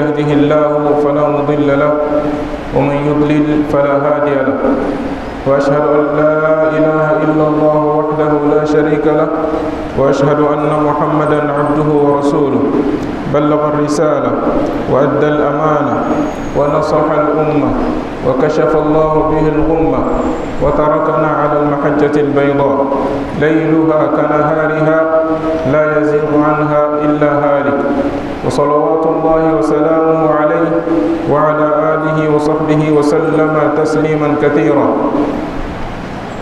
يهده الله فلا مضل له ومن يضلل فلا هادي له وأشهد أن لا إله إلا الله وحده لا شريك له وأشهد أن محمدا عبده ورسوله بلغ الرسالة وأدى الأمانة ونصح الأمة وكشف الله به الغمة وتركنا على المحجة البيضاء ليلها كنهارها لا يزيغ عنها إلا هالك وصلوات الله وسلامه عليه وعلى آله وصحبه وسلم تسليما كثيرا.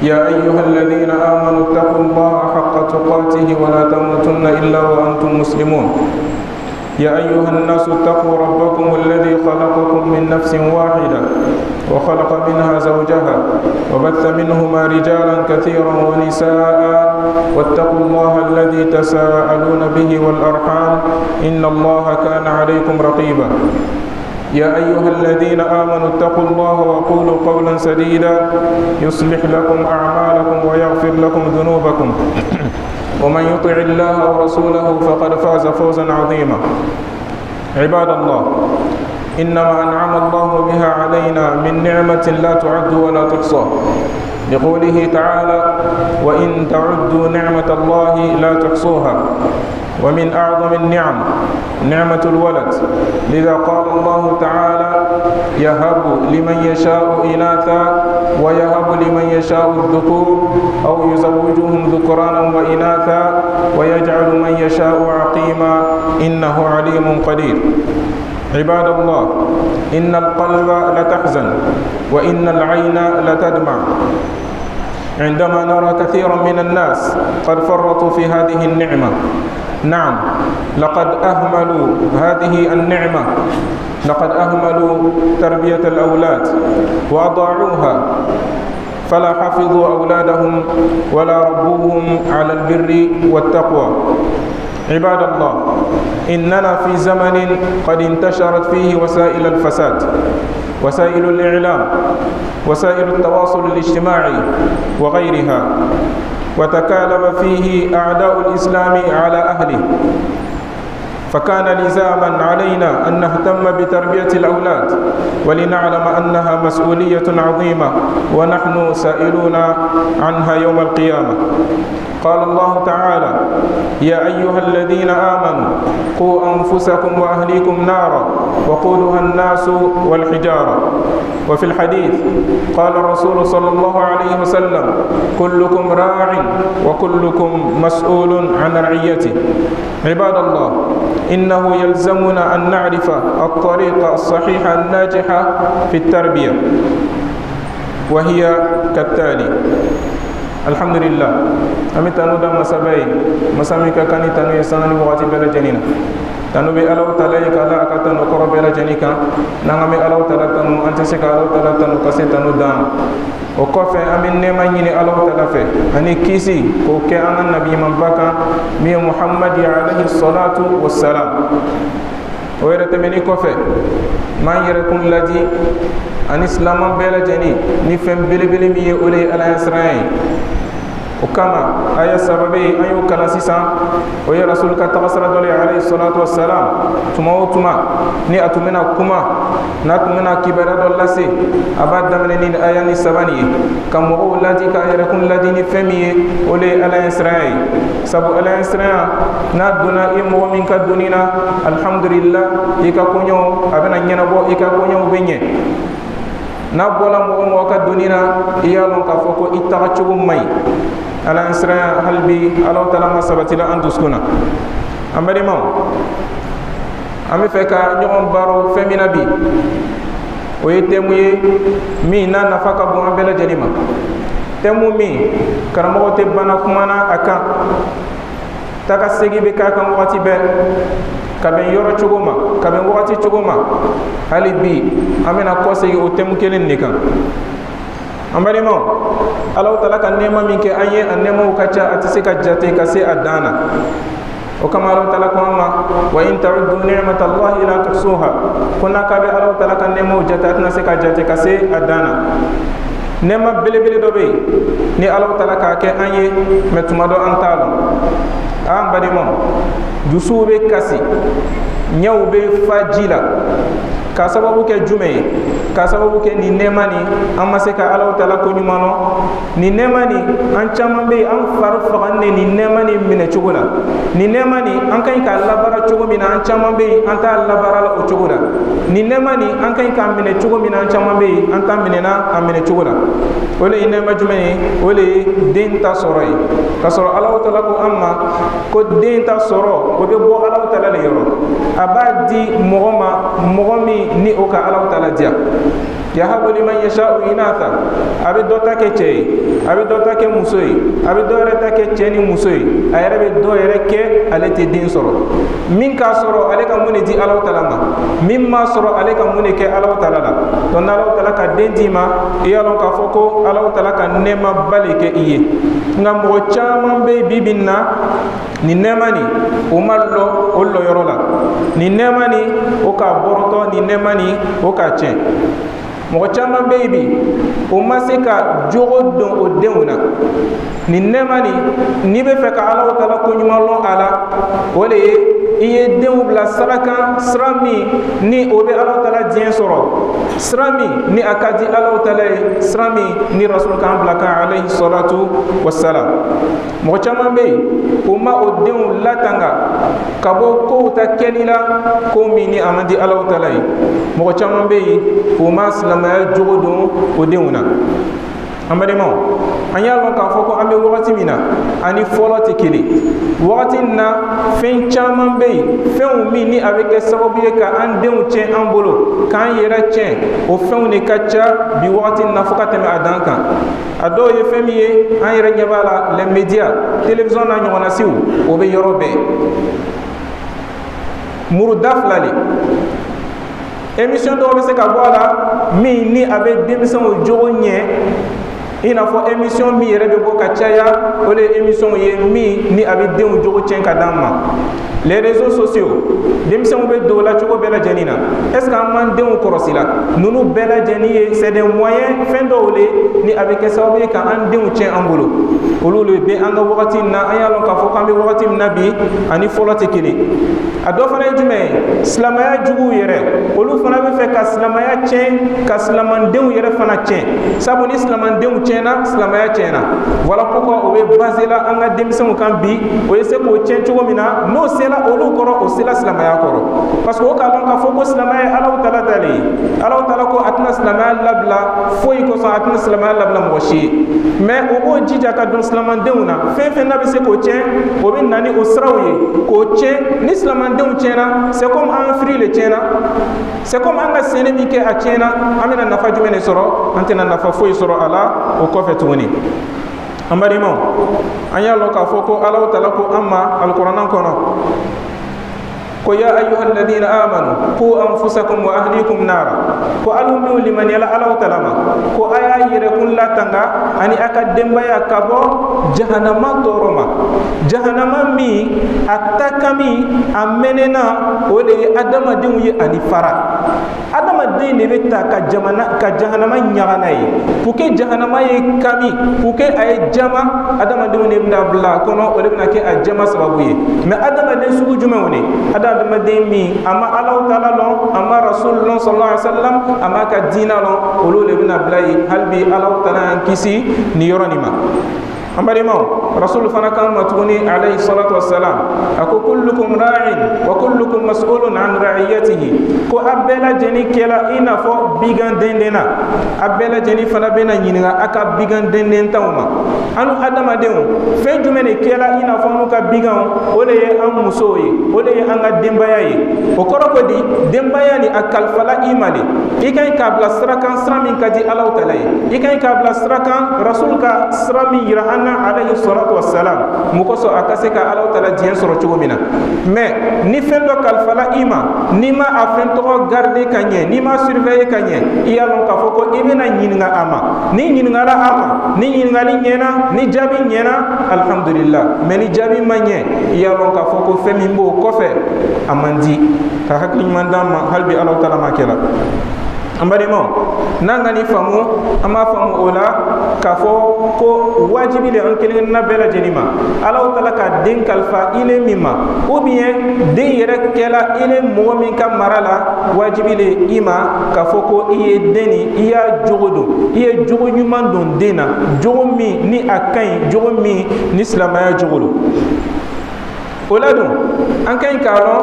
يا أيها الذين آمنوا اتقوا الله حق تقاته ولا تموتن إلا وأنتم مسلمون. يا أيها الناس اتقوا ربكم الذي خلقكم من نفس واحدة وخلق منها زوجها وبث منهما رجالا كثيرا ونساء واتقوا الله الذي تساءلون به والأرحام إن الله كان عليكم رقيبا. يا أيها الذين آمنوا اتقوا الله وقولوا قولا سديدا يصلح لكم أعمالكم ويغفر لكم ذنوبكم ومن يطع الله ورسوله فقد فاز فوزا عظيما. عباد الله، إنما أنعم الله بها علينا من نعمة لا تعد ولا تحصى، لقوله تعالى: وإن تعدوا نعمة الله لا تحصوها. ومن أعظم النعم نعمة الولد، لذا قال الله تعالى: يهب لمن يشاء إناثا ويهب لمن يشاء الذكور أو يزوجهم ذكرانا وإناثا ويجعل من يشاء عقيما إنه عليم قدير. عباد الله، إن القلب لتحزن وإن العين لتدمع عندما نرى كثيرا من الناس قد فرطوا في هذه النعمة. نعم، لقد أهملوا هذه النعمة، لقد أهملوا تربية الأولاد وأضاعوها، فلا حفظوا أولادهم ولا ربوهم على البر والتقوى. عباد الله، إننا في زمن قد انتشرت فيه وسائل الفساد، وسائل الإعلام، وسائل التواصل الاجتماعي وغيرها، وتكالب فيه أعداء الإسلام على أهله، فكان لزاما علينا أن نهتم بتربية الأولاد ولنعلم أنها مسؤولية عظيمة ونحن سائلون عنها يوم القيامة. قال الله تعالى: يا أيها الذين آمنوا قوا أنفسكم وأهليكم نارا وقودها الناس والحجارة. وفي الحديث قال الرسول صلى الله عليه وسلم: كلكم راع وكلكم مسؤول عن رعيته. عباد الله، إنه يلزمنا أن نعرف الطريقة الصحيحة الناجحة في التربية، وهي كالتالي. الحمد لله، أمي تنو دم مسابي مسامي كاني تنو يساني وقتي بلا جنينا تنو بي ألو تلاي كلا أكتنو كرو بلا جنيكا نعمي ألو تلا تنو أنت سك ألو تلا تنو كسي تنو دام وكفى أمين نما يني ألو تلا في أني كيسي كوكي أنا النبي من بكا مي محمد عليه الصلاة والسلام ويرتمني كفى ما يركون لدي أن إسلام بلا جني نفهم بلي بلي مي أولي على إسرائيل وكما أي سببي أيو كلاسيسا ويا رسول كتغسر دولي عليه الصلاة والسلام تما ني أتمنى كما نتمنى كبيرة دولاسي أباد دمنين آياني سباني كم أولادي كأيركم الذين فمي أولي على إسرائيل سبو على إسرائيل نادنا إمو من كدنينا الحمد لله إيكا كونيو أبنا نينبو إيكا كونيو بنيه نبولا مو كدنينا إيالون كفوكو إتغتشو مي على إسرائيل هلبي على تلما سبتلا أندسكنا أمري مو أمي فكا نيوم بارو فمينا بي ويتموي مي نانا فكا بو أمبلا جنيما تمو مي كرمو تبانا كمانا أكا taka segi be ka kan wati be kaben yoro chuguma kaben wati chuguma hali bi amena ko segi o tem kelen ni kan ambare mo Allah taala kan nema min ke anye annemo kacha atisika jate kase adana o kama Allah taala ko ma wa in ta'uddu ni'matallahi la tuhsuha kuna kabe Allah taala kan nemo jate atna se ka jate kase adana nema bele bele do be ni Allah taala ka ke anye metuma do antalo an badimo dusube kasi nyaw be fajila ka sababu ke jume ka sababu ke ni nemani amma se ka Allah taala ko nyumano ni nemani an chama be an far faganne ni nemani mine chugula ni nemani an kai ka Allah bara chugo mina an chama be an ta Allah bara la chugula ni nemani an kai ka mine chugo mina an chama be an ta mine na an mine chugula wala ina majme wala din ta soray ka soro Allah taala ko amma ko din ta soro o be bo Allah taala le yoro abadi mogomi ni o ka Allah taala dia yahabu liman yasha'u inatha abi dota ke chey abi dota ke musoi abi do reta ke cheni musoi ayere be do yere ke alati din soro min ka soro ale ka muni di Allah taala ma mimma soro ale ka muni ke Allah taala la don Allah taala ka dendi ma yalon ka foko Allah taala ka nema balike iye ngam mo chama be bibinna ni nemani o mallo o lo yorola ni nemani o ka boroto ni nemani o ka chen mo chama baby o masika jogo don o deuna ni nemani ni be fe ka Allah taala ko nyumalo ala wole iye dew bla saraka srami ni o be Allah taala dien soro srami ni akadi Allah taala srami ni rasul kan bla ka alayhi salatu wassalam mo chama be o ma o dew latanga kabo ko ta kelila ko mini amadi Allah taala mo chama be o ma ma jogodon o deuna amade mo anya lon ka foko ambe wakati mina ani foloti kili wakati na fen chaman be fen mi ni avec sababu ka an deun chen ambolo kan yera chen o fen ne kacha bi wakati na fokata me adanka ado ye femiye an yera nyabala les médias télévision na nyona siu o be yorobe muru daflali émission do be se ka bola mi ni abe démission o jogo nye ina fo émission mi yere be bo ka chaya o le émission ye mi ni abe de o jogo chen ka damma les réseaux sociaux démission be do la jogo bela janina est ce que man de o korosila nunu bela janiye c'est des moyens fin do le ni abe ke sababu ka an de o chen ambolo olulu be anga wakati na ayalo ka fo kambe wakati nabi ani folate kili ado fana jume islamaya jugu yere olu fana be fe ka islamaya chen ka islamandenw yere fana chen sabu ni islamandenw chena islamaya chena voilà pourquoi o be basé la anga demisen kan bi o yese ko chen chugo mina no sela olu koro o sela islamaya koro parce que o ka lon ka fo ko islamaya Allah taala tali Allah taala ko atna islamaya labla foi ko sa atna islamaya labla moshi mais o bo jija ka don islamandenw na fe na be se ko chen o be nani o srawye ko chen ni islamandenw chena c'est comme en free le chena c'est comme anga sene mi ke a chena amena nafa jumene soro antena nafa foi soro ala o ko fetuni amari mo anya lo ka foko ala taala ko amma alquran kono ko ya ayyuhal ladina amanu qu anfusakum wa ahlikum nara ko alumu liman yala ala taala ko aya yire kun latanga ani aka dembaya kabo jahannama toroma jahannama mi atakami amenena o de adama dimu ye ani fara adama de ne beta ka jahannama nyaganai puke jahannama ye kami puke ay jama adama dimu ne bla bla kono o le bna ke ajama sababu ye mais adama de sugu jumewone adama de mi ama Allah taala lon ama rasulullah sallallahu alaihi wasallam ama ka dina lon olu le bna bla yi halbi Allah taala kisi ni yoronima ambari mo rasul fana kan matuni alayhi salatu wassalam ako kullukum ra'in wa kullukum mas'ulun an ra'iyatihi ko abela jeni kela ina fo bigan dendena abela jeni fana bena nyinga aka bigan denden tawma anu adama dew fe jumene kela ina fo nu ka bigan ole ye am musoye ole ye anga dembaya ye o koroko di dembaya ni akal fala imali ikay kabla srakan sramin kadi Allah taala ikay kabla srakan rasul ka srami yirahan alayhi salatu wassalam mukoso akaseka Allah taala dien soro chugo mina mais ni fendo kalfala ima ni ma afento garder kanye ni ma surveiller kanye iya lon ka foko ibena nyinga ama ni nyinga la ama ni nyinga li nyena ni jabi nyena alhamdulillah mais ni jabi manye iya lon ka foko femi mbo kofe amandi ka hakli mandama halbi Allah taala makela ambarimo nangani famu ama famu ola kafo ko wajibi le an kelen na bela jenima ala taala ka den kalfa ile mima ou bien den yere kela ile momin ka marala wajibi le ima kafo ko iye deni iya jogodo iye jogo nyuman don dena jogo mi ni akai jogo mi ni islamaya jogodo oladun an kan kalo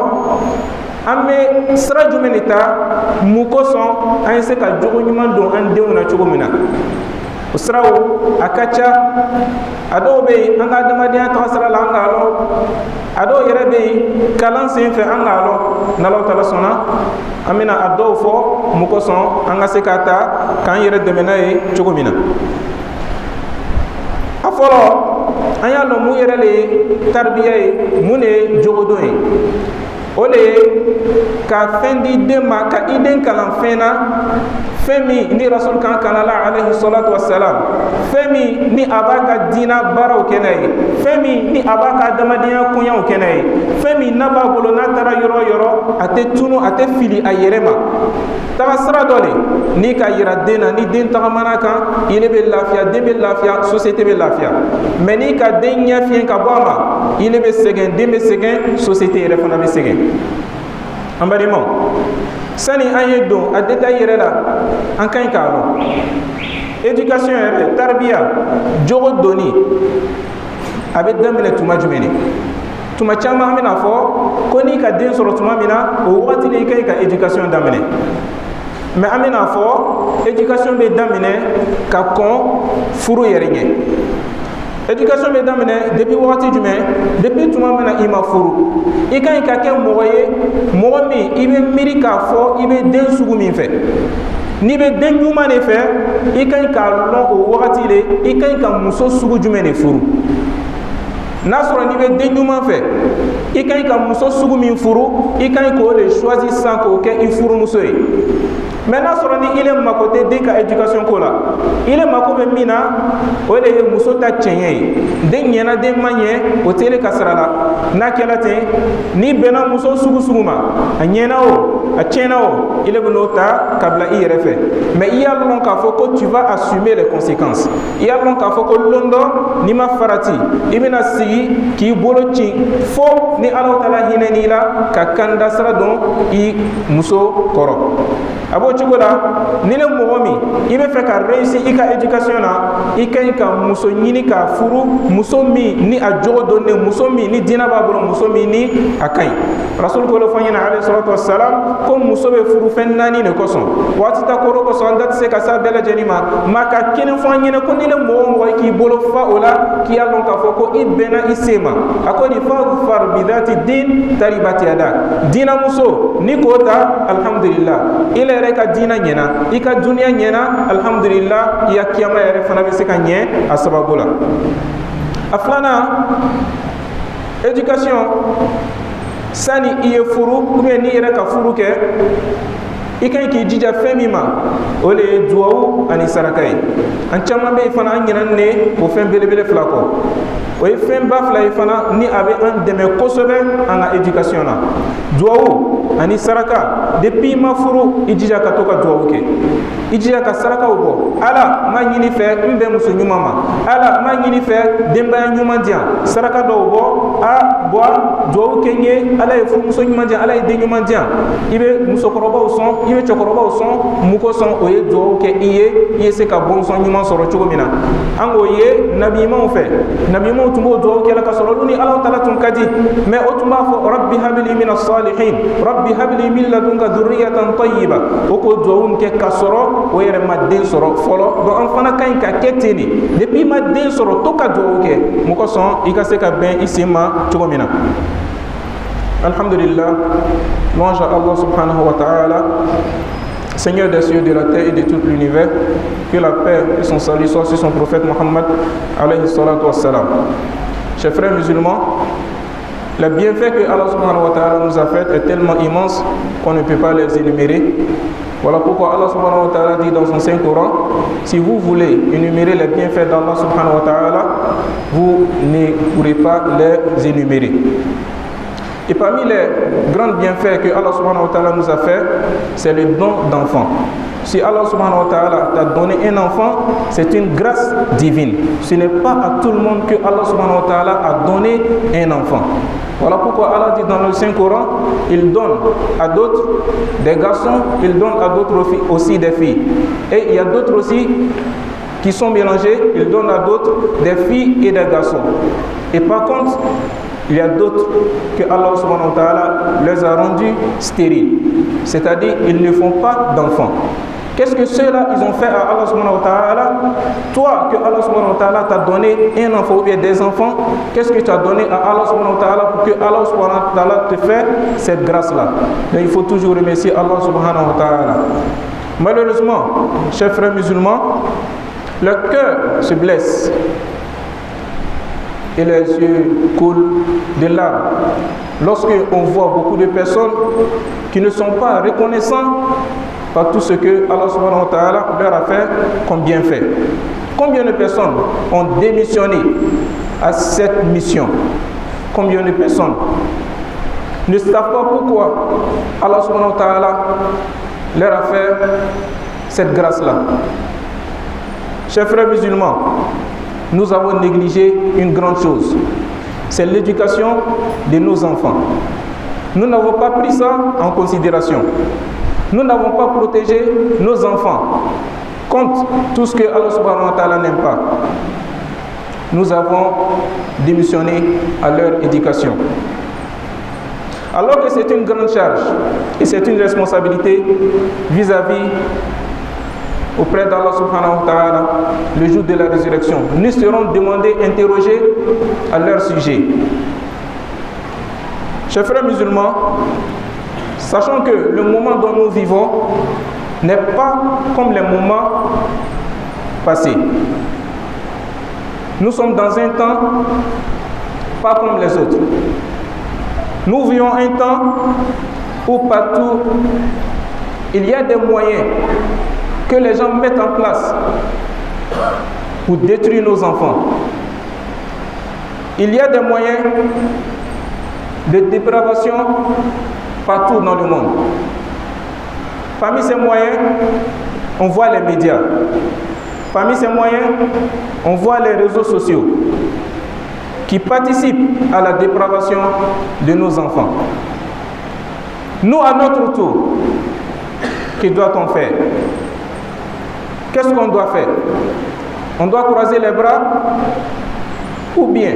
ame sira jumɛn ta mun kosɔn an se ka jogo ɲuman don an denw na cogo min na o siraw a ka ca a dɔw bɛ yen an ka adamadenya taga sira la an k'a lɔn a dɔw yɛrɛ bɛ yen kalan sen fɛ an k'a lɔn n'Alaw taala sɔnna an bɛna a dɔw fɔ mun kosɔn an ka se k'a ta k'an yɛrɛ dɛmɛ n'a ye cogo min na a fɔlɔ an y'a lɔn mun yɛrɛ le ye taribiya ye mun de ye jogodon ye o de ye ka fɛn di den ma ka i den kalan fɛn na fɛn min ni rasul kan kalala alayhi salatu wassalam fɛn min ni a b'a ka diina baaraw kɛ n'a ye fɛn min ni a b'a ka adamadenya koɲaw kɛ n'a ye fɛn min n'a b'a bolo n'a taara yɔrɔ o yɔrɔ a tɛ tunu a tɛ fili a yɛrɛ ma taga sira dɔ de ni ka yira den na ni den tagamana kan ile bɛ lafiya den bɛ lafiya société bɛ lafiya mais ni ka den ɲɛ fiɲɛ ka bɔ a ma ile bɛ sɛgɛn den bɛ sɛgɛn société yɛrɛ fana bɛ sɛgɛn an balimaw sani an ye don a détail yɛrɛ la an ka ɲi k'a lɔn éducation yɛrɛ taribiya jogo doni a bɛ daminɛ tuma jumɛn tuma caman an bɛna fɔ ko n'i ka den sɔrɔ tuma min na o wagati de i ka ɲi ka éducation daminɛ mais an bɛna fɔ éducation bɛ daminɛ ka kɔn furu yɛrɛ ɲɛ éducation bɛ daminɛ depuis wagati jumɛn depuis tuma min na i ma furu i ka ɲi ka kɛ mɔgɔ ye mɔgɔ min i bɛ miiri k'a fɔ i bɛ den sugu min fɛ n'i bɛ den ɲuman de fɛ i ka ɲi k'a lɔn o wagati de i ka ɲi ka muso sugu jumɛn de furu n'a sɔrɔ n'i bɛ den ɲuman fɛ i ka ɲi ka muso sugu min furu i ka ɲi k'o de choisir sisan k'o kɛ i furumuso ye mais n'a sɔrɔ ni ile mako tɛ den ka éducation ko la ile mako bɛ min na o de ye muso ta cɛɲɛ ye den ɲɛna den ma ɲɛ o tɛ ile ka sira la n'a kɛla ten n'i bɛnna muso sugu sugu ma a ɲɛna o a tiɲɛna o ile bɛ n'o ta ka bila i yɛrɛ fɛ mais i y'a lɔn k'a fɔ ko tu vas assumer les conséquences i y'a lɔn k'a fɔ ko lon dɔ n'i ma farati i bɛna sigi k'i bolo ci fo ni Alaw taala hinɛ n'i la ka kanda sira dɔn i muso kɔrɔ a b'o cogo la ni ne mɔgɔ min i bɛ fɛ ka réussir i ka éducation na i ka ɲi ka muso ɲini k'a furu muso min ni a jogo donnen muso min ni diinɛ b'a bolo muso min ni a ka ɲi rasul ko fɔ ɲɛna alayhi salatu wassalam ko muso bɛ furu fɛn 4 de kosɔn waati ta koro kosɔn an da tɛ se ka s'a bɛɛ lajɛlen ma ka kelen fɔ an ɲɛna ko ni ne mɔgɔ o mɔgɔ k'i bolo fa o la k'i y'a lɔn k'a fɔ ko i bɛnna i se ma a ko ni fadfar bidhati din taribati yadak diinɛ muso ni k'o ta alhamdulillah ile yɛrɛ ka diinɛ ɲɛna i ka duniya ɲɛna alhamdulillah i ya kiyama yɛrɛ fana bɛ se ka ɲɛ a sababu la a filanan éducation sani i ye furu ou bien n'i yɛrɛ ka furu kɛ i ka ɲi k'i jija fɛn min ma o de ye duwawu ani saraka ye an caman bɛ yen fana an ɲinɛnen de o fɛn belebele fila kɔ o ye fɛn ba fila ye fana ni a bɛ an dɛmɛ kosɛbɛ an ka éducation na duwawu ani saraka depuis i ma furu i jija ka to ka duwawu kɛ i jija ka sarakaw bɔ ala ma ɲini fɛ n bɛ muso ɲuman ma ala ma ɲini fɛ denbaya ɲuman di yan saraka dɔw bɔ a bɔ duwawu kɛ n ye ala ye furumuso ɲuman di yan ala ye den ɲuman di yan i bɛ musokɔrɔbaw sɔn i bɛ cɛkɔrɔbaw sɔn muko sɔn o ye duwawu kɛ i ye se ka bɔnsɔn ɲuman sɔrɔ cogo min na an k'o ye nabi ɲumanw fɛ nabi ɲumanw tun b'o duwawu kɛla ka sɔrɔ olu ni Alaw taala tun ka di mais o tun b'a fɔ rabbi habli min as-salihin rabbi habli min ladunka dhurriyatan tayyiba o k'o duwawu kɛ ka sɔrɔ o yɛrɛ ma den sɔrɔ fɔlɔ donc an fana ka ɲi ka kɛ ten de depuis i ma den sɔrɔ to ka duwawu kɛ mɔgɔ sɔn i ka se ka bɛn i sen ma cogo min na alhamdulillah louange à Allah subhanahu wa ta'ala Seigneur des cieux, de la terre et de tout l'univers, que la paix et son salut soient sur son prophète Mohammed alayhi salatu wassalam. Chers frères musulmans, le bienfait que Allah subhanahu wa ta'ala nous a fait est tellement immense qu'on ne peut pas les énumérer. Voilà pourquoi Allah subhanahu wa ta'ala dit dans son Saint-Coran, si vous voulez énumérer les bienfaits d'Allah subhanahu wa ta'ala, vous ne pourrez pas les énumérer. Et parmi les grands bienfaits que Allah subhanahu wa ta'ala nous a fait, c'est le don d'enfants. Si Allah subhanahu wa ta'ala t'a donné un enfant, c'est une grâce divine. Ce n'est pas à tout le monde que Allah subhanahu wa ta'ala a donné un enfant. Voilà pourquoi Allah dit dans le Saint-Coran, il donne à d'autres des garçons, il donne à d'autres aussi des filles. Et il y a d'autres aussi qui sont mélangés, il donne à d'autres des filles et des garçons. Et par contre, il y a d'autres que Allah subhanahu wa ta'ala les a rendus stériles. C'est-à-dire, ils ne font pas d'enfants. Qu'est-ce que ceux-là, ils ont fait à Allah subhanahu wa ta'ala? Toi, que Allah subhanahu wa ta'ala t'a donné un enfant ou bien des enfants, qu'est-ce que tu as donné à Allah subhanahu wa ta'ala pour que Allah subhanahu wa ta'ala te fasse cette grâce-là? Mais il faut toujours remercier Allah subhanahu wa ta'ala. Malheureusement, chers frères musulmans, le cœur se blesse et les yeux coulent de larmes lorsqu'on voit beaucoup de personnes qui ne sont pas reconnaissants par tout ce que Allah subhanahu wa ta'ala leur a fait comme bienfait. Combien de personnes ont démissionné à cette mission? Combien de personnes ne savent pas pourquoi Allah subhanahu wa ta'ala leur a fait cette grâce-là? Chers frères musulmans, nous avons négligé une grande chose, c'est l'éducation de nos enfants. Nous n'avons pas pris ça en considération. Nous n'avons pas protégé nos enfants contre tout ce que Allah subhanahu wa ta'ala n'aime pas. Nous avons démissionné à leur éducation. Alors que c'est une grande charge et c'est une responsabilité vis-à-vis auprès d'Allah subhanahu wa ta'ala le jour de la résurrection. Nous serons demandés, interrogés à leur sujet. Chers frères musulmans, sachant que le moment dont nous vivons n'est pas comme les moments passés. Nous sommes dans un temps pas comme les autres. Nous vivons un temps où partout il y a des moyens que les gens mettent en place pour détruire nos enfants. Il y a des moyens de dépravation partout dans le monde. Parmi ces moyens, on voit les médias. Parmi ces moyens, on voit les réseaux sociaux qui participent à la dépravation de nos enfants. Nous, à notre tour, que doit-on faire? Qu'est-ce qu'on doit faire? On doit croiser les bras ou bien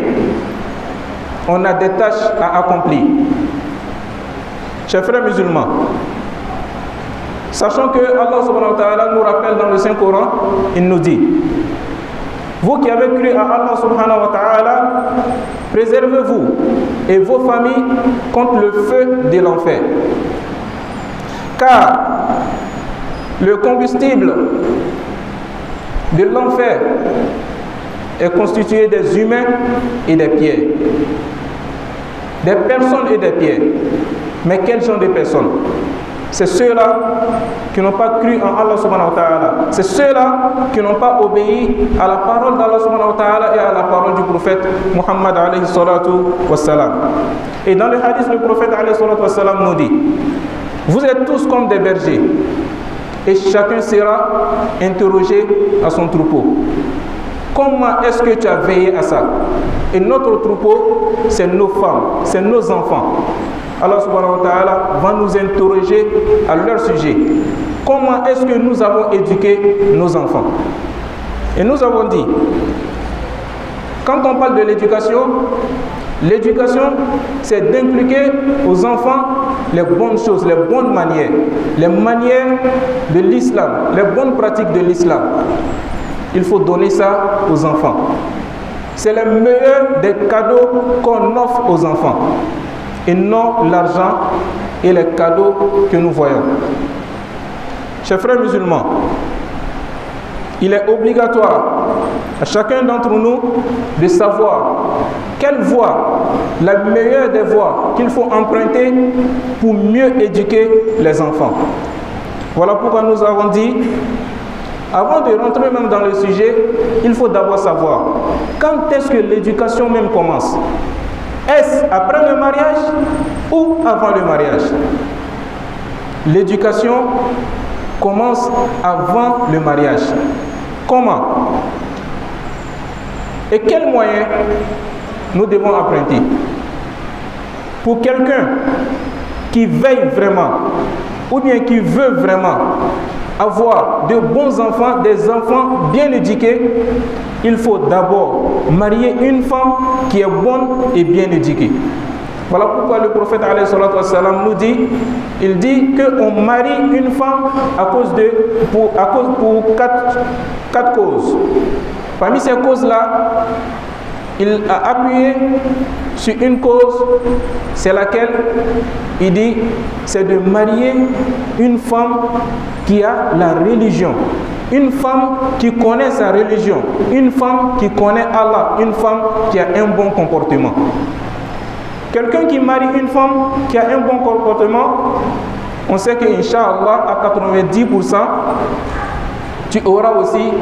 on a des tâches à accomplir? Chers frères musulmans, sachant que Allah subhanahu wa ta'ala nous rappelle dans le Saint-Coran, il nous dit: vous qui avez cru à Allah subhanahu wa ta'ala, préservez-vous et vos familles contre le feu de l'enfer. Car le combustible de l'enfer est constitué des humains et des pierres. Des personnes et des pierres. Mais quel genre de personnes? C'est ceux-là qui n'ont pas cru en Allah subhanahu wa ta'ala. C'est ceux-là qui n'ont pas obéi à la parole d'Allah subhanahu wa ta'ala et à la parole du prophète Muhammad alayhi salatu wa salam. Et dans le hadith, le prophète alayhi salatu wa salam nous dit: vous êtes tous comme des bergers et chacun sera interrogé à son troupeau. Comment est-ce que tu as veillé à ça? Et notre troupeau, c'est nos femmes, c'est nos enfants. Allah subhanahu wa ta'ala va nous interroger à leur sujet. Comment est-ce que nous avons éduqué nos enfants? Et nous avons dit, quand on parle de l'éducation, c'est d'inculquer aux enfants les bonnes choses, les bonnes manières, les manières de l'islam, les bonnes pratiques de l'islam. Il faut donner ça aux enfants. C'est le meilleur des cadeaux qu'on offre aux enfants, et non l'argent et les cadeaux que nous voyons. Chers frères musulmans, il est obligatoire à chacun d'entre nous de savoir quelle voie, la meilleure des voies qu'il faut emprunter pour mieux éduquer les enfants. Voilà pourquoi nous avons dit, avant de rentrer même dans le sujet, il faut d'abord savoir quand est-ce que l'éducation même commence. Est-ce après le mariage ou avant le mariage? L'éducation commence avant le mariage. Comment? Et quels moyens nous devons emprunter? Pour quelqu'un qui veille vraiment, ou bien qui veut vraiment avoir de bons enfants, des enfants bien éduqués, il faut d'abord marier une femme qui est bonne et bien éduquée. Voilà pourquoi le prophète nous dit, il dit qu'on marie une femme pour quatre causes. Parmi ces causes-là, il a appuyé sur une cause, c'est laquelle il dit, c'est de marier une femme qui a la religion, une femme qui connaît sa religion, une femme qui connaît Allah, une femme qui a un bon comportement. Quelqu'un qui marie une femme qui a un bon comportement, on sait que Inch'Allah, à 90%, tu auras aussi.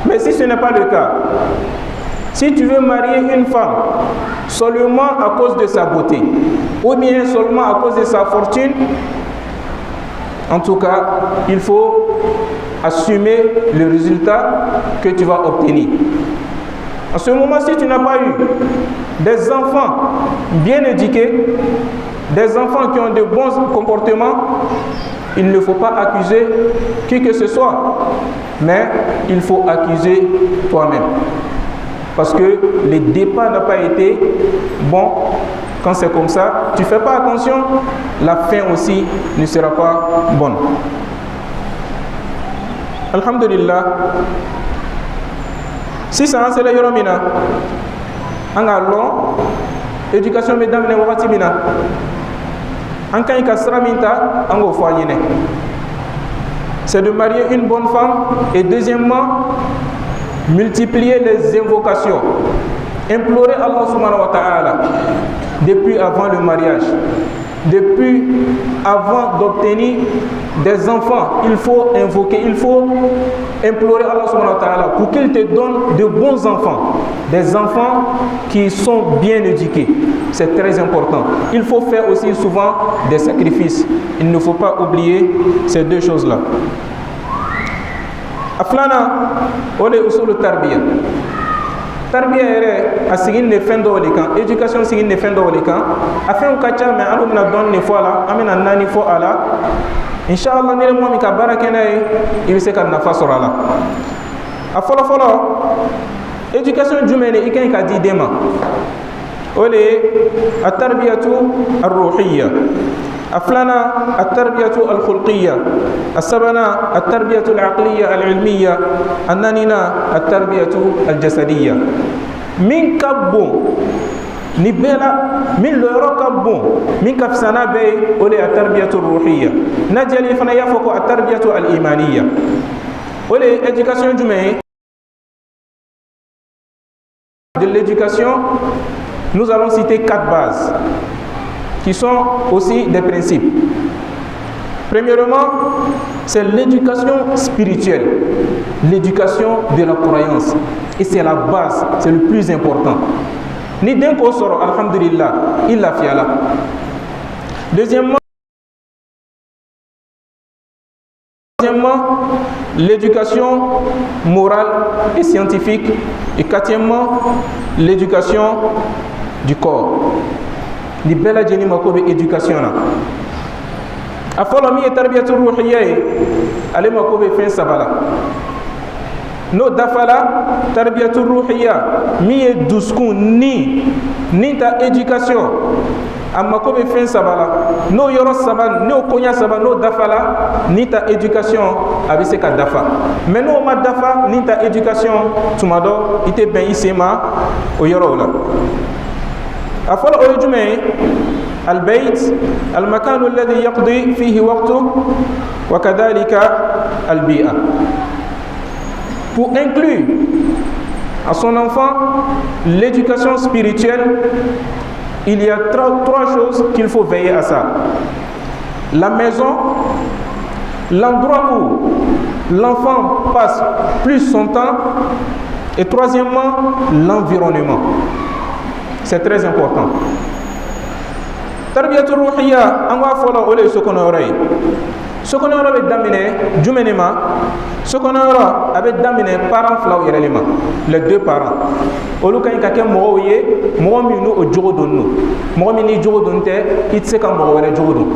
Mais si ce n'est pas le cas, si tu veux marier une femme seulement à cause de sa beauté, ou bien seulement à cause de sa fortune, en tout cas, il faut assumer le résultat que tu vas obtenir. En ce moment, si tu n'as pas eu des enfants bien éduqués, des enfants qui ont de bons comportements, il ne faut pas accuser qui que ce soit, mais il faut accuser toi-même. Parce que le départ n'a pas été bon. Quand c'est comme ça, tu ne fais pas attention, la fin aussi ne sera pas bonne. Alhamdulillah. Si ça c'est la yoromina, en allant, éducation mesdames les waratibina, en quand il cassera minta, en go foyer. C'est de marier une bonne femme et deuxièmement, multiplier les invocations, implorer Allah subhanahu wa ta'ala depuis avant le mariage, depuis avant d'obtenir des enfants, il faut invoquer, il faut implorer Allah subhanahu wa ta'ala pour qu'il te donne de bons enfants, des enfants qui sont bien éduqués. C'est très important. Il faut faire aussi souvent des sacrifices. Il ne faut pas oublier ces deux choses-là. Aflana, on est usul tarbiya. Tarbiya ere a sigin ne fɛn dɔw de kan, éducation sigin ne fɛn dɔw de kan. A fɛnw ka ca mais an bɛna dɔɔni de fɔ a la, an bɛna naani fɔ a la. Inshallah ni mɔgɔ min ka baara kɛ n'a ye, i bɛ se ka nafa sɔrɔ a la. A fɔlɔ fɔlɔ, éducation jumɛn de i kan ka di den ma? O de ye a tarbiyatu ar-ruhiyya. أفلانا التربية الخلقية، السبنا التربية العقلية العلمية، النانينا التربية الجسدية. من كبو نبلا من لورو كبو من كفسنا بي ولي التربية الروحية. نجلي فنا يفوق التربية الإيمانية. ولي éducation جمعي de l'éducation, nous allons citer 4 bases qui sont aussi des principes. Premièrement, c'est l'éducation spirituelle, l'éducation de la croyance. Et c'est la base, c'est le plus important. Ni d'un coup sort, alhamdulillah, il a fait là. Deuxièmement, l'éducation morale et scientifique. Et quatrièmement, l'éducation du corps. Ni bela jeni makobe éducation na afolo mi tarbiyatu ruhiyya ale makobe fen sabala no dafala tarbiyatu ruhiyya mi duskun ni ta éducation amma kobe fen sabala no yoro saban no konya saban no dafala ni ta éducation abise ka dafa mais no ma dafa ni ta éducation tumado ite ben isema o yoro la أفضل أرجمه البيت المكان الذي يقضي فيه وقته وكذلك البيئة. Pour inclure à son enfant l'éducation spirituelle, il y a trois choses qu'il faut veiller à ça. La maison, l'endroit où l'enfant passe plus son temps, Et troisièmement, l'environnement. C'est très important. Tarbiyatul ruhiyya, on va follow ole sokonoray. Sokonoro be damine jumenema. Sokonoro abe damine parents flaw yerelema. Les deux parents. Olu kan ka ke mo ye, mo mi no o jogo donno. Mo mi ni jogo donte, itse ka mo were jogo don.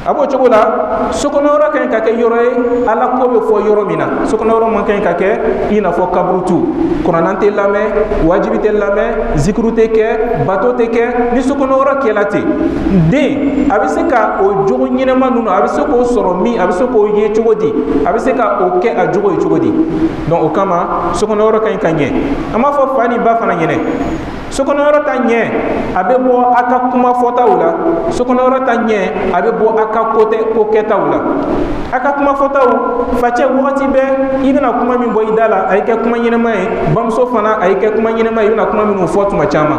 Abo cogo la sokonoro kan ka kɛ yɔrɔ ye ala ko bɛ fɔ yɔrɔ min na sokonoro man kan ka kɛ i n'a fɔ kaburutu kuranɛ tɛ lamɛn wajibi tɛ lamɛn zikuru tɛ kɛ bato tɛ kɛ ni sokonoro kɛla ten den a bɛ se ka o jogo ɲɛnama ninnu a bɛ se k'o sɔrɔ min a bɛ se k'o ye cogo di a bɛ se ka o kɛ a jogo ye cogo di donc o kama sokonoro kan ka ɲɛ an b'a fɔ fa ni ba fana ɲɛnɛ sokonoro ta ɲɛ a bɛ bɔ a ka kuma fɔtaw la sokonoro ta ɲɛ a bɛ bɔ a ka ko kɛtaw la a ka kuma fɔtaw facɛ wagati bɛɛ i bɛna kuma min bɔ i da la a y'i kɛ kuma ɲɛnama ye bamuso fana a y'i kɛ kuma ɲɛnama ye i bɛna kuma minnu fɔ tuma caman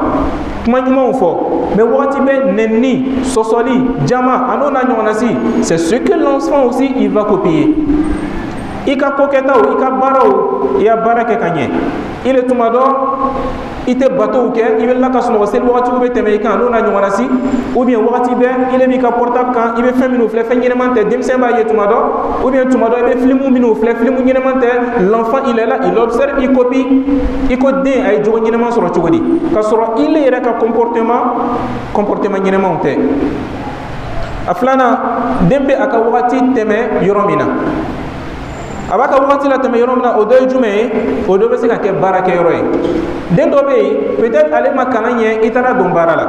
kuma ɲumanw fɔ mais wagati bɛɛ nɛnini sɔsɔli jama a n'o n'a ɲɔgɔnna si c'est ce que l'enfant aussi il va copier i ka ko kɛtaw i ka baaraw i y'a baara kɛ ka ɲɛ i le tuma dɔ i tɛ batow kɛ i bɛ la ka sunɔgɔ seli wagatiw bɛ tɛmɛ i kan n'o n'a ɲɔgɔnna si ou bien wagati bɛɛ i le b'i ka portable kan i bɛ fɛn minnu filɛ fɛn ɲɛnɛman tɛ denmisɛn b'a ye tuma dɔ ou bien tuma dɔ i bɛ filimu minnu filɛ filimu ɲɛnɛman tɛ l'enfant il est là il observe il copie i ko den a ye jogo ɲɛnɛman sɔrɔ cogo di ka sɔrɔ i le yɛrɛ ka comportement ɲɛnɛmanw tɛ a filanan den bɛ a ka wagati tɛmɛ yɔrɔ min na a b'a ka wagati la tɛmɛ yɔrɔ min na o dɔ ye jumɛn ye o dɔ bɛ se ka kɛ baarakɛyɔrɔ ye den dɔ bɛ yen peut-être ale ma kalan ɲɛ i taara don baara la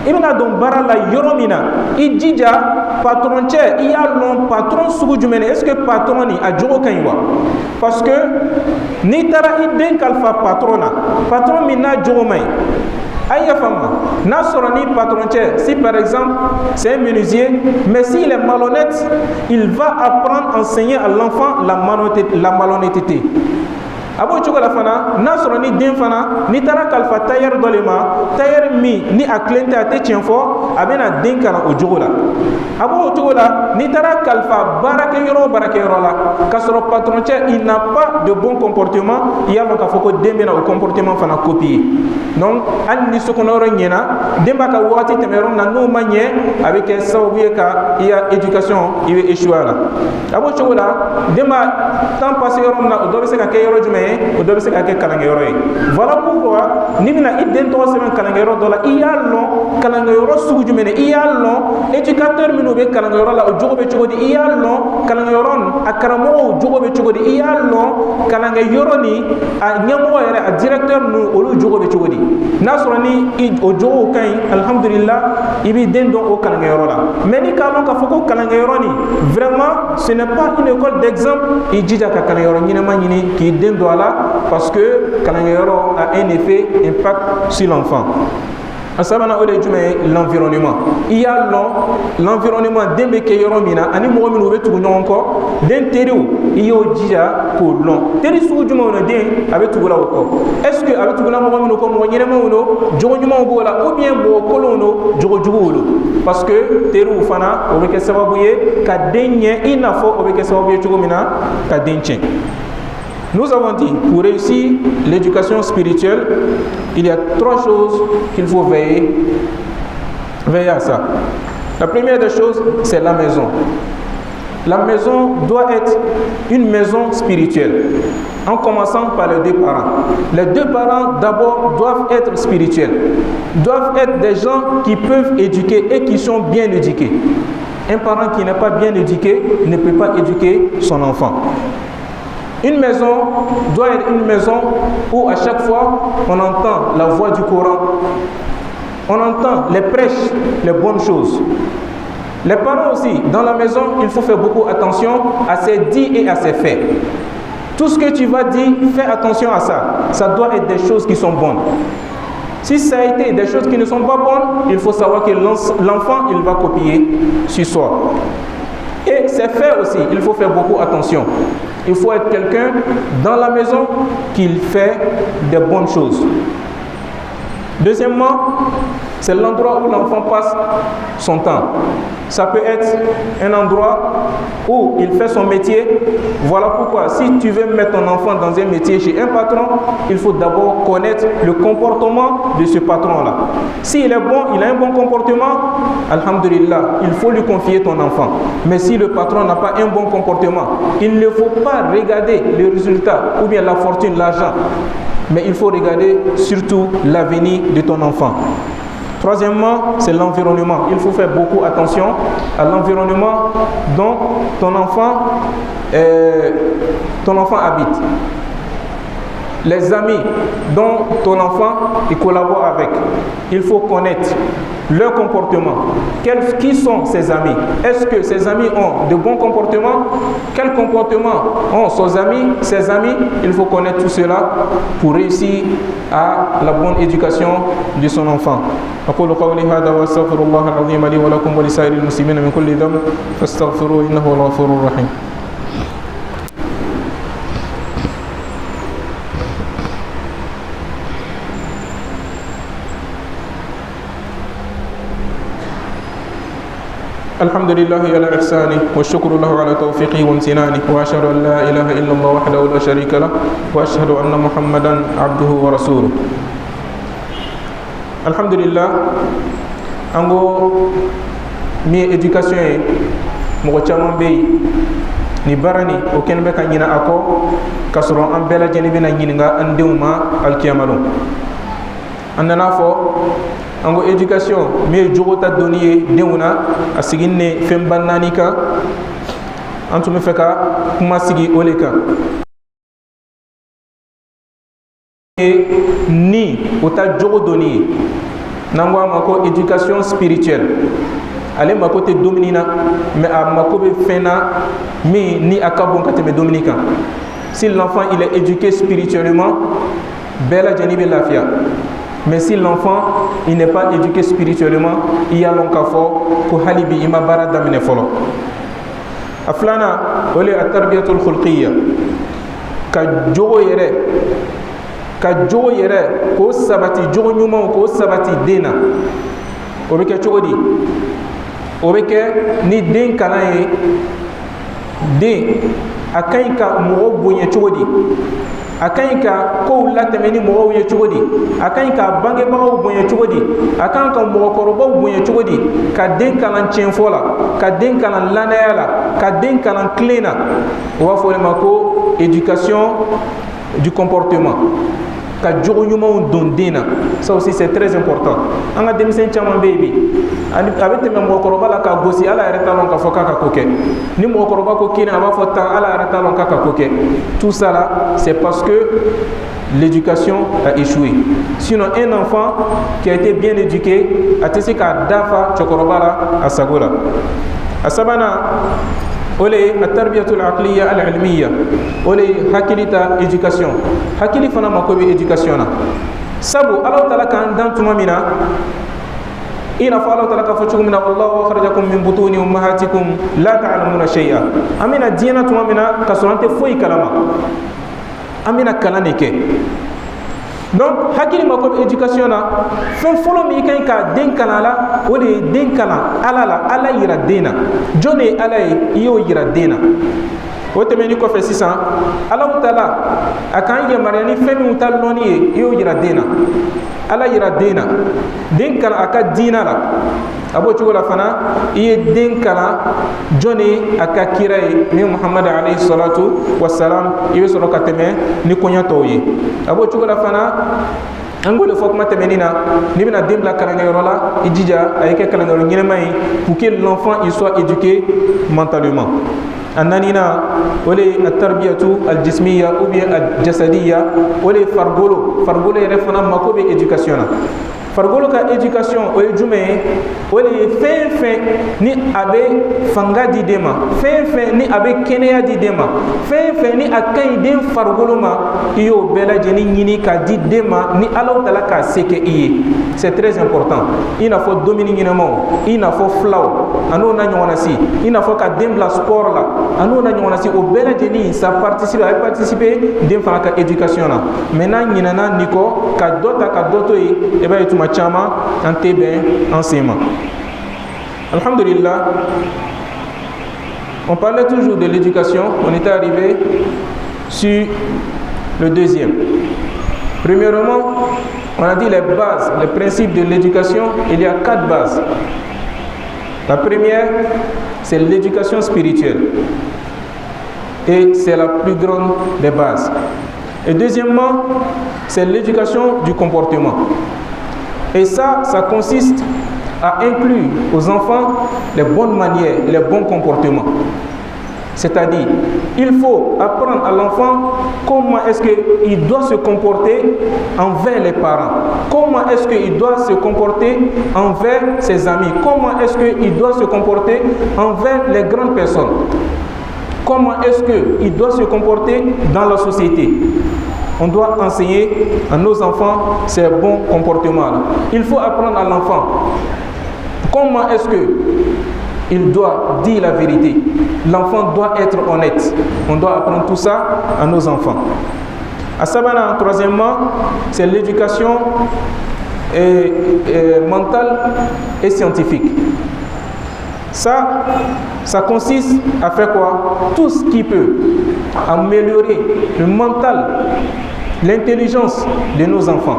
i bɛna don baara la yɔrɔ min na i jija patron cɛ i y'a lɔn patron sugu jumɛn est ce que patron nin a jogo ka ɲi wa parce que n'i taara i den kalifa patron na patron min n'a jogo man ɲi Aïe femme, n'a sorti patron si par exemple c'est un menuisier, mais s'il est malhonnête, il va apprendre à enseigner à l'enfant la malhonnêteté. Abo cogo la fana n'a sɔrɔ ni den fana ni taara kalifa tailleur dɔ le ma tailleur min ni a tilen tɛ a tɛ tiɲɛ fɔ a bɛna den kalan o cogo la a b'o cogo la ni taara kalifa baarakɛyɔrɔ o baarakɛyɔrɔ la k'a sɔrɔ patron cɛ il n'a pas de bon comportement i y'a dɔn k'a fɔ ko den bɛna o comportement fana copier donc hali ni sokɔnɔyɔrɔ ɲɛna den b'a ka wagati tɛmɛ yɔrɔ min na n'o ma ɲɛ a bɛ kɛ sababu ye ka i ya éducation i bɛ échouer a la a b'o cogo la den b'a temps passé yɔrɔ min na o dɔ bɛ se ka kɛ yɔrɔ jumɛn o dɔ bɛ se ka kɛ kalankɛyɔrɔ ye voilà pourquoi ni bɛna i den tɔgɔ sɛbɛn kalankɛyɔrɔ dɔ la i y'a lɔn kalankɛyɔrɔ sugu jumɛn i y'a lɔn éducateur minnu bɛ kalankɛyɔrɔ la o jogo bɛ cogo di i y'a lɔn kalankɛyɔrɔ a karamɔgɔw jogo bɛ cogo di i y'a lɔn kalankɛyɔrɔ ni a ɲɛmɔgɔ yɛrɛ a directeur ninnu olu jogo bɛ cogo di n'a sɔrɔ ni o jogow ka ɲi alhamdulillah i b'i den dɔn o kalankɛyɔrɔ la mais ni k'a dɔn k'a fɔ ko kalankɛyɔrɔ ni vraiment ce n'est pas une école d'exemple i jija ka kalankɛyɔrɔ ɲɛnama ɲini k'i den dɔn a la parce que kalankɛyɔrɔ a un effet impact sur l'enfant. A sabanan o de ye jumɛn ye l'environnement i y'a lɔn l'environnement den bɛ kɛ yɔrɔ min na ani mɔgɔ minnu u bɛ tugu ɲɔgɔn kɔ den teriw i y'o jija k'o lɔn teri sugu jumɛnw na den a bɛ tugu la o kɔ est ce que a bɛ tugu la mɔgɔ minnu kɔ mɔgɔ ɲɛnɛmanw don jogo ɲumanw b'o la ou bien mɔgɔ kolonw don jogo juguw don parce que teriw fana o bɛ kɛ sababu ye ka den ɲɛ i n'a fɔ o bɛ kɛ sababu ye cogo min na ka den tiɲɛ. Nous avons dit, pour réussir l'éducation spirituelle, il y a trois choses qu'il faut veiller à ça. La première des choses, c'est la maison. La maison doit être une maison spirituelle, en commençant par les deux parents. Les deux parents, d'abord, doivent être spirituels, doivent être des gens qui peuvent éduquer et qui sont bien éduqués. Un parent qui n'est pas bien éduqué ne peut pas éduquer son enfant. Une maison doit être une maison où à chaque fois on entend la voix du Coran, on entend les prêches, les bonnes choses. Les parents aussi, dans la maison, il faut faire beaucoup attention à ses dits et à ses faits. Tout ce que tu vas dire, fais attention à ça. Ça doit être des choses qui sont bonnes. Si ça a été des choses qui ne sont pas bonnes, il faut savoir que l'enfant, il va copier sur soi. Et c'est fait aussi, il faut faire beaucoup attention. Il faut être quelqu'un dans la maison qui fait des bonnes choses. Deuxièmement, c'est l'endroit où l'enfant passe son temps. Ça peut être un endroit où il fait son métier. Voilà pourquoi, si tu veux mettre ton enfant dans un métier chez un patron, il faut d'abord connaître le comportement de ce patron-là. S'il est bon, il a un bon comportement, alhamdulillah, il faut lui confier ton enfant. Mais si le patron n'a pas un bon comportement, il ne faut pas regarder les résultats ou bien la fortune, l'argent, mais il faut regarder surtout l'avenir de ton enfant. Troisièmement, c'est l'environnement. Il faut faire beaucoup attention à l'environnement dont ton enfant habite. Les amis dont ton enfant collabore avec, il faut connaître leur comportement. Qui sont ses amis? Est-ce que ses amis ont de bons comportements? Quel comportement ont ses amis? Il faut connaître tout cela pour réussir à la bonne éducation de son enfant. أقول قولي هذا وأستغفر الله العظيم لي ولكم ولسائر المسلمين من كل ذنب فاستغفروه إنه هو الغفور الرحيم. الحمد لله على إحسانه والشكر له على توفيقه وامتنانه وأشهد أن لا إله إلا الله وحده لا شريك له وأشهد أن محمدا عبده ورسوله. Alhamdulillah, ango mi éducation yi mo caman be ni barani o ken be kan nyina ako kasoro an bela jeni bina nyinga an dewma alkiyamalo andana fo ango éducation mi jogota doniye dewna asiginne fembannani ka antume feka kuma sigi oleka ni ota jogo doni nangwa mako éducation spirituelle ale mako te dominina mais a mako be fena mi ni akabon kateme dominika. Si l'enfant il est éduqué spirituellement, bella jani be lafia. Mais si l'enfant il n'est pas éduqué spirituellement, il y a l'onkafo ko halibi ima bara damine folo aflana wala at-tarbiyatul khulqiyya ka jogo yere ko sabati jogo nyuma ko sabati dena o be ke chogodi o be ke ni den kana ye den akai ka mo bonye chogodi akai ka ko latemeni mo ye chogodi akai ka bange bawo bonye chogodi akan ka mo korobo bonye chogodi ka den kana chenfola ka den kana lanayala ka den kana cleana wa fo le mako éducation du comportement. Ça aussi c'est très important. Anga demisen chaman baby avec même mokoroba la ka gosi ala arrêta lon ka foka ka koke ni mokoroba ko kina aba fota ala arrêta lon ka koke. Tout ça là c'est parce que l'éducation a échoué. Sinon un enfant qui a été bien éduqué a tesé ka dafa chokoroba la asagola asabana ole at-tarbiyatul aqliya al-ilmiya ole hakilita éducation hakili fana makobe éducation na sabu Allah taala kan dan tuma mina ina fa Allah taala ka fa chugumina wallahu akhrajakum min butuni ummahatikum la ta'lamuna shay'a amina dina tuma mina kasurante foi kalama amina kalaneke. Donc hakili makobe éducation na fen folo mi kan ka den kanala o de den kana ala yira dena jone ala yo yira dena o temeni ko fe sisan Allah taala akan ye mariani femi utaloni yo yira dena ala yira dena den kana aka dina la abo chugola fana iye den kana jone aka kirai ni Muhammad alayhi salatu wassalam ibe soro kateme ni konya toyi abo chugola fana angole fok matemenina ni bina dembla kalanga yorola idija ayeke kalanga yoro nyemay pour que l'enfant il soit éduqué mentalement. Ananina wale at-tarbiyatu al-jismiyya ou bien al-jasadiyya wale fargolo refana makobe éducation. Fargolo ka éducation o jume wale fin ni abe fanga di dema fin ni abe keneya di dema fin ni akai den fargolo ma iyo bela jeni nyini ka di dema ni Allah taala ka seke iye. C'est très important. Il faut dominer nyinamo, il faut flaw ano na nyona si, il faut ka dembla sport la ano na nyona si o bela jeni ça participer dem fana ka éducation na. Maintenant nyinana niko ka doto yi e ba etuma machama antebe enseignement. Alhamdulillah, on parlait toujours de l'éducation, on était arrivé sur le deuxième. Premièrement, on a dit les bases, les principes de l'éducation. Il y a 4 bases. La première, c'est l'éducation spirituelle. Et c'est la plus grande des bases. Et deuxièmement, c'est l'éducation du comportement. Et ça consiste à inclure aux enfants les bonnes manières, les bons comportements. C'est-à-dire, il faut apprendre à l'enfant comment est-ce qu'il doit se comporter envers les parents, comment est-ce qu'il doit se comporter envers ses amis, comment est-ce qu'il doit se comporter envers les grandes personnes, comment est-ce qu'il doit se comporter dans la société. On doit enseigner à nos enfants ces bons comportements. Il faut apprendre à l'enfant comment est-ce qu'il doit dire la vérité. L'enfant doit être honnête. On doit apprendre tout ça à nos enfants. À Sabana, troisièmement, c'est l'éducation mentale et scientifique. Ça consiste à faire quoi? Tout ce qui peut améliorer le mental, l'intelligence de nos enfants.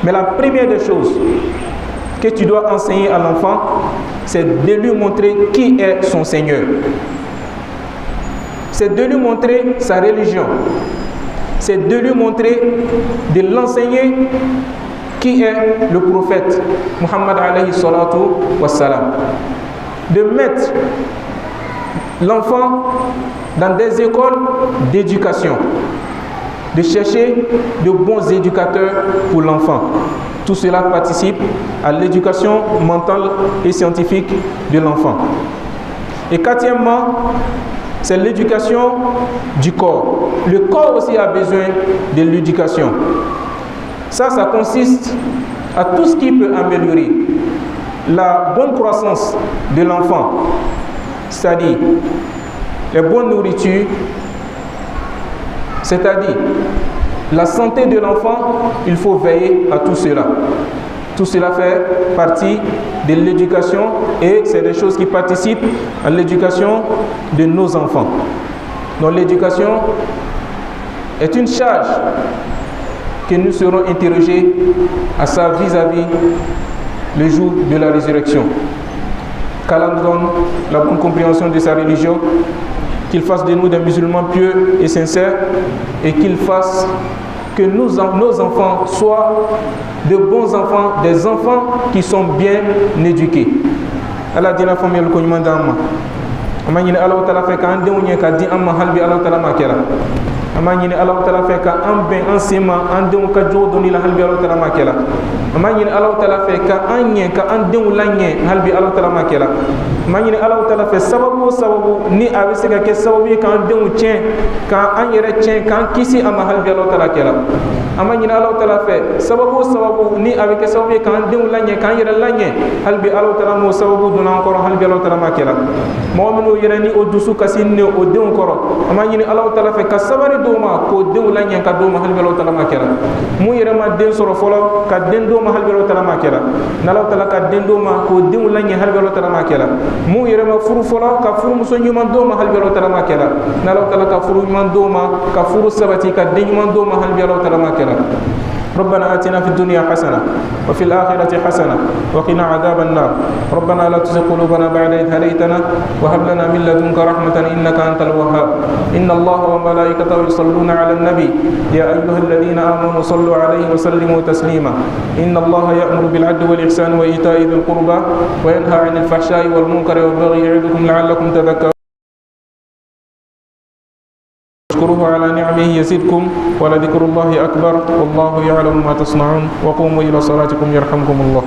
Mais la première des choses que tu dois enseigner à l'enfant, c'est de lui montrer qui est son Seigneur. C'est de lui montrer sa religion. C'est de lui montrer, de l'enseigner qui est le prophète Muhammad alayhi salatu wassalam. De mettre l'enfant dans des écoles d'éducation, de chercher de bons éducateurs pour l'enfant. Tout cela participe à l'éducation mentale et scientifique de l'enfant. Et quatrièmement, c'est l'éducation du corps. Le corps aussi a besoin de l'éducation. Ça consiste à tout ce qui peut améliorer la bonne croissance de l'enfant, c'est-à-dire les bonnes nourritures, c'est-à-dire la santé de l'enfant. Il faut veiller à tout cela. Tout cela fait partie de l'éducation et c'est des choses qui participent à l'éducation de nos enfants. Donc l'éducation est une charge que nous serons interrogés à ça vis-à-vis le jour de la résurrection. Qu'Allah nous donne la bonne compréhension de sa religion, qu'il fasse de nous des musulmans pieux et sincères et qu'il fasse que nos enfants soient de bons enfants, des enfants qui sont bien éduqués. Allah dit la famille le konyman d'amma. Amani Allah Ta'ala fait qu'un déougne qu'a dit amma halbi Allah Ta'ala makera. Amani Allah Ta'ala fait qu'un ben enseignement, un déougne qu'a dit donner la halbi Allah Ta'ala makera. Amani Allah Ta'ala fait qu'un déougne l'année halbi Allah Ta'ala makera. Amani Allah Ta'ala fait sababu ni avec ce que sababu qu'un déougne tient, qu'un yere tient, qu'un kisi amma halbi Allah Ta'ala kera. Amani Allah Ta'ala fait sababu ni avec sababu qu'un déougne l'année, qu'un yere l'année halbi Allah Ta'ala mo sababu donna encore halbi Allah Ta'ala makera. Mohaminu yerani o dusu kasine o de encore amani Allah Ta'ala fait ka sabari doma ko de ulanya ka doma halbi Allah Ta'ala makera mu yerama den soro folo ka den doma halbi Allah Ta'ala makera Allah Ta'ala ka den doma ko de ulanya halbi Allah Ta'ala makera mu yerama furu folo ka furu muso nyuma doma halbi Allah Ta'ala makera Allah Ta'ala ka furu nyuma doma ka furu sabati ka den nyuma doma halbi Allah Ta'ala makera. ربنا آتنا في الدنيا حسنة وفي الآخرة حسنة وقنا عذاب النار. ربنا لا تزغ قلوبنا بعد إذ هديتنا وهب لنا من لدنك رحمة إنك أنت الوهاب. إن الله وملائكته يصلون على النبي يا أيها الذين آمنوا صلوا عليه وسلموا تسليما. إن الله يأمر بالعدل والإحسان وإيتاء ذي القربى وينهى عن الفحشاء والمنكر والبغي يعظكم لعلكم تذكرون. اشكروه على نعمه يزدكم ولذكر الله أكبر والله يعلم ما تصنعون وقوموا إلى صلاتكم يرحمكم الله.